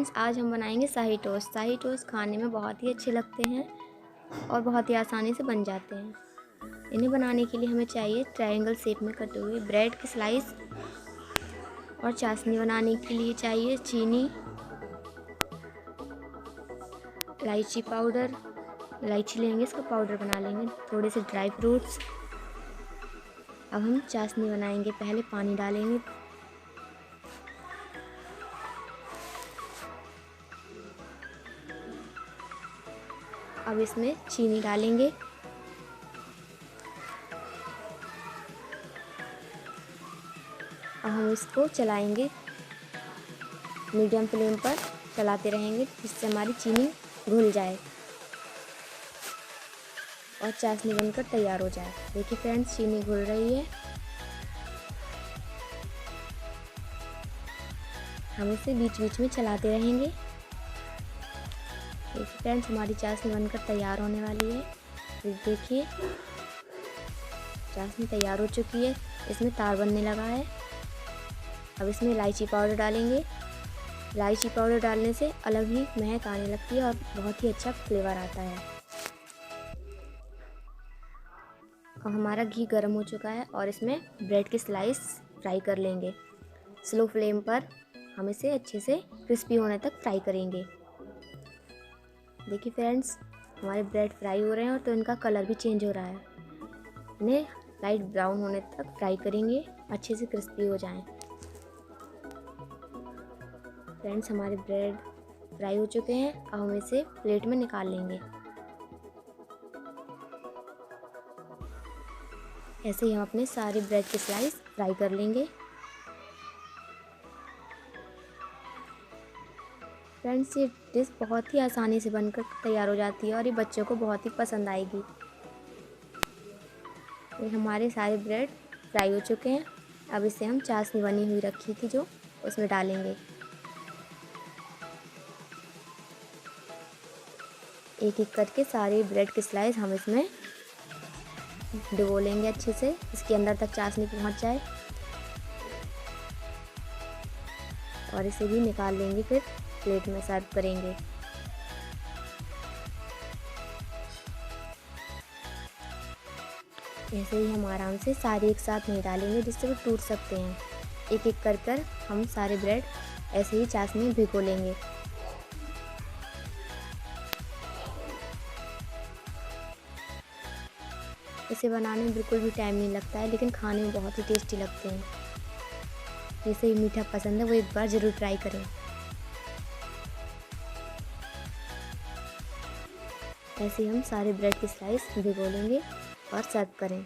Friends, आज हम बनाएंगे शाही टोस्ट। शाही टोस्ट खाने में बहुत ही अच्छे लगते हैं और बहुत ही आसानी से बन जाते हैं। इन्हें बनाने के लिए हमें चाहिए ट्रायंगल शेप में कटे हुए ब्रेड के स्लाइस, और चाशनी बनाने के लिए चाहिए चीनी, इलायची पाउडर, इलायची लेंगे इसका पाउडर बना लेंगे, थोड़े से ड्राई फ्रूट्स। अब हम चाशनी बनाएंगे। पहले पानी डालेंगे, अब इसमें चीनी डालेंगे, अब हम इसको चलाएंगे, मीडियम फ्लेम पर चलाते रहेंगे जिससे हमारी चीनी घुल जाए और चाशनी बनकर तैयार हो जाए। देखिए फ्रेंड्स, चीनी घुल रही है। हम इसे बीच बीच में चलाते रहेंगे। देखिए फ्रेंड्स, हमारी चाशनी बनकर तैयार होने वाली है। देखिए चाशनी तैयार हो चुकी है, इसमें तार बनने लगा है। अब इसमें इलायची पाउडर डालेंगे। इलायची पाउडर डालने से अलग ही महक आने लगती है और बहुत ही अच्छा फ्लेवर आता है। अब हमारा घी गर्म हो चुका है और इसमें ब्रेड के स्लाइस फ्राई कर लेंगे। स्लो फ्लेम पर हम इसे अच्छे से क्रिस्पी होने तक फ्राई करेंगे। देखिए फ्रेंड्स, हमारे ब्रेड फ्राई हो रहे हैं और तो इनका कलर भी चेंज हो रहा है। इन्हें लाइट ब्राउन होने तक फ्राई करेंगे, अच्छे से क्रिस्पी हो जाएं। फ्रेंड्स, हमारे ब्रेड फ्राई हो चुके हैं। अब हम इसे प्लेट में निकाल लेंगे। ऐसे ही हम अपने सारे ब्रेड के स्लाइस फ्राई कर लेंगे। फ्रेंड्स, ये डिश बहुत ही आसानी से बनकर तैयार हो जाती है और ये बच्चों को बहुत ही पसंद आएगी। ये हमारे सारे ब्रेड फ्राई हो चुके हैं। अब इसे हम चाशनी बनी हुई रखी थी जो, उसमें डालेंगे। एक एक करके सारे ब्रेड के स्लाइस हम इसमें डुबो लेंगे अच्छे से, इसके अंदर तक चाशनी पहुंच जाए, और इसे भी निकाल लेंगे। फिर प्लेट में सर्व करेंगे। ऐसे ही हम आराम से सारे एक साथ नहीं डालेंगे जिससे वो टूट सकते हैं। एक एक कर हम सारे ब्रेड ऐसे ही चाशनी में भिगो लेंगे। इसे बनाने में बिल्कुल भी टाइम नहीं लगता है, लेकिन खाने में बहुत ही टेस्टी लगते हैं। जिसे ही मीठा पसंद है वो एक बार ज़रूर ट्राई करें। ऐसे ही हम सारे ब्रेड के स्लाइस भिगो लेंगे और सर्व करें।